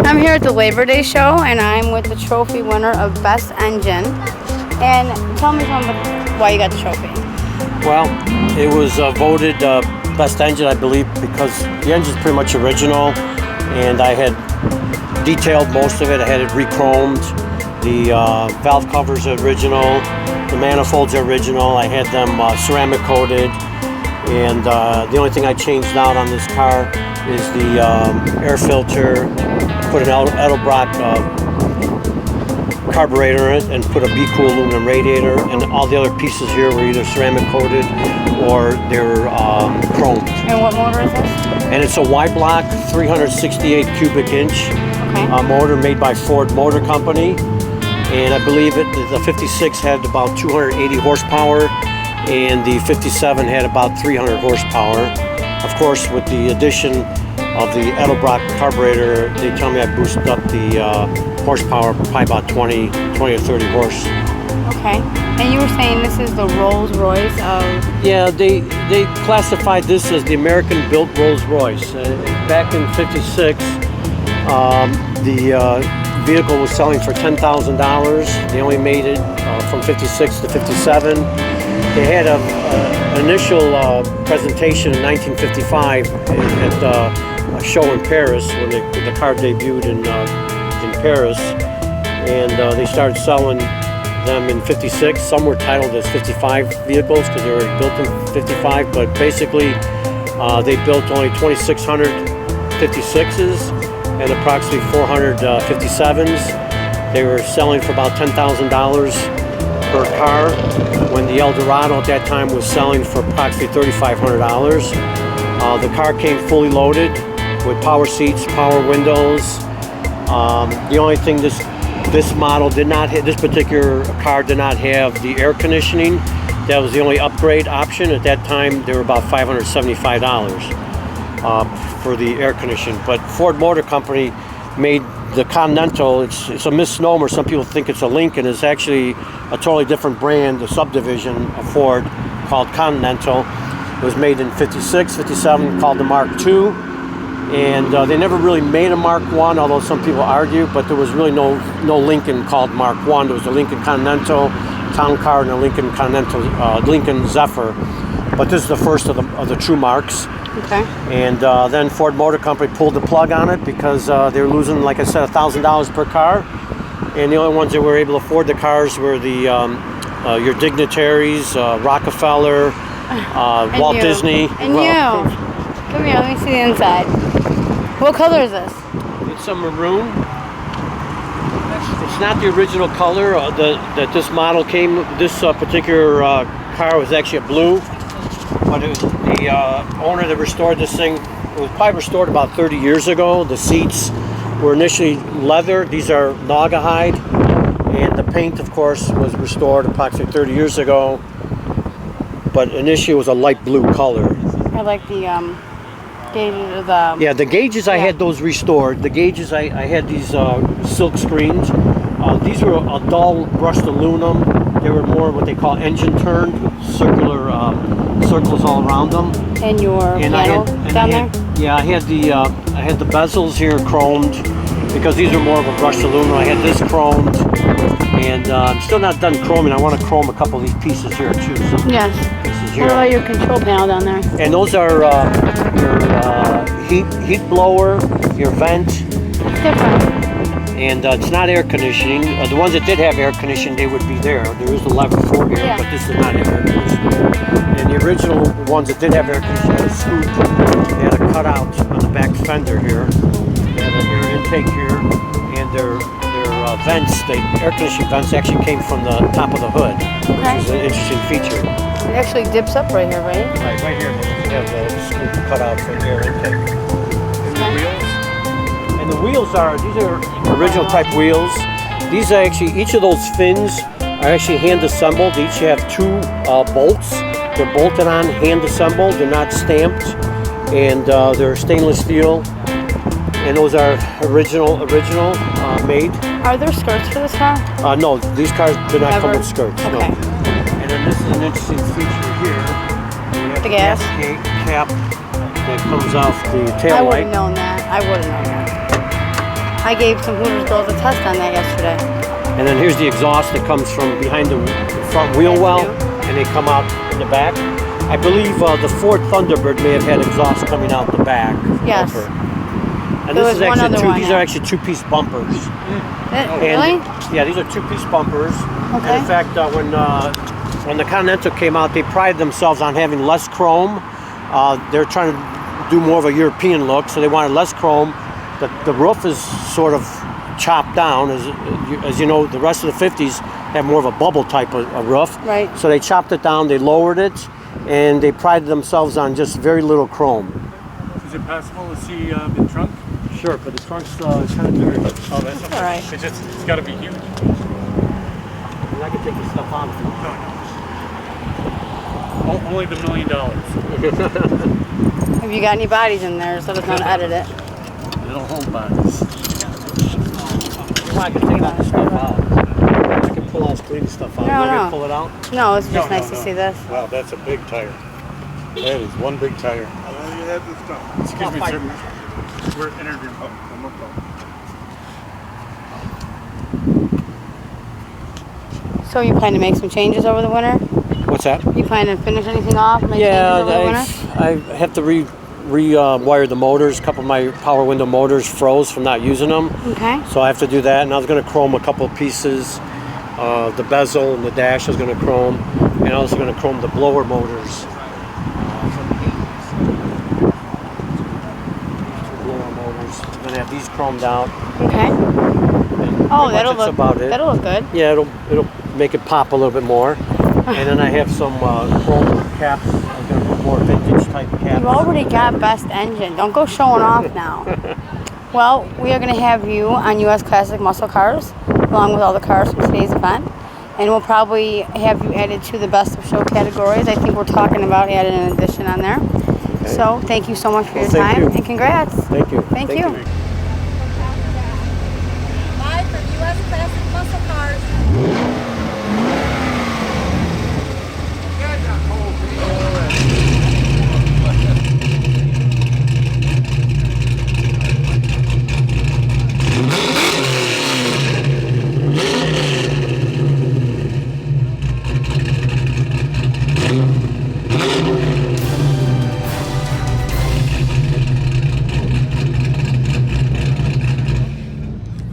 I'm here at the Labor Day show, and I'm with the trophy winner of Best Engine. And tell me something about why you got the trophy. Well, it was voted Best Engine, I believe, because the engine's pretty much original, and I had detailed most of it. I had it re-chromed. The valve covers are original. The manifolds are original. I had them ceramic coated. And the only thing I changed out on this car is the air filter, put an Edelbrock carburetor in it, and put a Be Cool aluminum radiator, and all the other pieces here were either ceramic coated or they're chromed. And what motor is this? And it's a Y-block 368 cubic inch motor made by Ford Motor Company. And I believe the 56 had about 280 horsepower, and the 57 had about 300 horsepower. Of course, with the addition of the Edelbrock carburetor, they tell me I boosted up the horsepower probably about 20 or 30 horse. Okay. And you were saying this is the Rolls Royce of... Yeah, they classified this as the American-built Rolls Royce. Back in '56, the vehicle was selling for $10,000. They only made it from '56 to '57. They had an initial presentation in 1955 at a show in Paris when the car debuted in Paris, and they started selling them in '56. Some were titled as 55 vehicles because they were built in '55, but basically they built only 2,600 56s and approximately 400 57s. They were selling for about $10,000 per car, when the Eldorado at that time was selling for approximately $3,500. The car came fully loaded with power seats, power windows. The only thing this model did not hit, this particular car did not have the air conditioning. That was the only upgrade option. At that time, they were about $575 for the air conditioning. But Ford Motor Company made the Continental. It's a misnomer. Some people think it's a Lincoln. It's actually a totally different brand, a subdivision of Ford called Continental. It was made in '56, '57, called the Mark II. And they never really made a Mark I, although some people argue, but there was really no Lincoln called Mark I. There was a Lincoln Continental town car and a Lincoln Continental, Lincoln Zephyr. But this is the first of the true Marks. Okay. And then Ford Motor Company pulled the plug on it because they were losing, like I said, $1,000 per car. And the only ones that were able to afford the cars were the your dignitaries, Rockefeller, Walt Disney. And you. Come here, let me see the inside. What color is this? It's a maroon. It's not the original color that this model came. This particular car was actually a blue. But it was the owner that restored this thing. It was probably restored about 30 years ago. The seats were initially leather. These are naugahyde. And the paint, of course, was restored approximately 30 years ago. But initially it was a light blue color. I like the gauges. Yeah, the gauges, I had those restored. The gauges, I had these silk screens. These were a dull brushed aluminum. They were more what they call engine turned, with circular circles all around them. And your piano down there? Yeah, I had the bezels here chromed because these are more of a brushed aluminum. I had this chromed, and I'm still not done chroming. I want to chrome a couple of these pieces here too. Yes. Pieces here. What about your control panel down there? And those are your heat blower, your vent. It's different. And it's not air conditioning. The ones that did have air conditioning, they would be there. There is a lever for air, but this does not have air conditioning. And the original ones that did have air conditioning had a scoop. They had a cutout on the back fender here. They had an air intake here, and their vents, the air conditioning vents, actually came from the top of the hood, which is an interesting feature. It actually dips up right here, right? Right here. They have the scoop cut out for air intake. And the wheels are, these are original type wheels. These are actually, each of those fins are actually hand assembled. They each have 2 bolts. They're bolted on, hand assembled. They're not stamped, and they're stainless steel. And those are original made. Are there skirts for this car? No, these cars do not come Never? with skirts. No. Okay. And then this is an interesting feature here. We have The gas? cap that comes off the tail I would light. have known that. I would have known that. I gave some Hooters girls a test on that yesterday. And then here's the exhaust that comes from behind the front wheel well, and they come out in the back. I believe the Ford Thunderbird may have had exhaust coming out the back. Yes. Bumper. And There this was is one actually other one, these yeah. are actually 2-piece bumpers. Really? Yeah, these are 2-piece bumpers. Okay. And in fact, when the Continental came out, they prided themselves on having less chrome. They're trying to do more of a European look, so they wanted less chrome. The roof is sort of chopped down. As you know, the rest of the 50s have more of a bubble type of roof. Right. So they chopped it down, they lowered it, and they prided themselves on just very little chrome. Is it possible to see the trunk? Sure, but the trunk's kind of dirty. Oh, that's okay. All right. It's got to be huge. And I can take this stuff out if you want. Only the $1 million. Have you got any bodies in there? So let us know to edit it. Little home bodies. Well, I can take all this stuff out. I can pull all this clean stuff out. No, You want me no. to pull it out? No, it's just No, nice to no. see this. Wow, that's a big tire. That is one big tire. How long you had this stuff? Excuse me, sir. We're interviewing. Oh, no problem. So you plan to make some changes over the winter? What's that? You plan to finish anything off? Make changes over the winter? I have to rewire the motors. A couple of my power window motors froze from not using them. Okay. So I have to do that. And I was going to chrome a couple of pieces. The bezel and the dash I was going to chrome. And I was going to chrome the blower motors. Blower motors. I'm going to have these chromed out. Okay. And Oh, pretty much that's about it. that'll look good. Yeah, it'll make it pop a little bit more. And then I have some chrome caps. I'm going to put more vintage type caps. You've already got best engine. Don't go showing off now. Well, we are going to have you on US Classic Muscle Cars, along with all the cars from today's event. And we'll probably have you added to the best of show categories. I think we're talking about adding an addition on there. Okay. So thank you so much for your Well, thank time you. and congrats. Thank you. Thank you.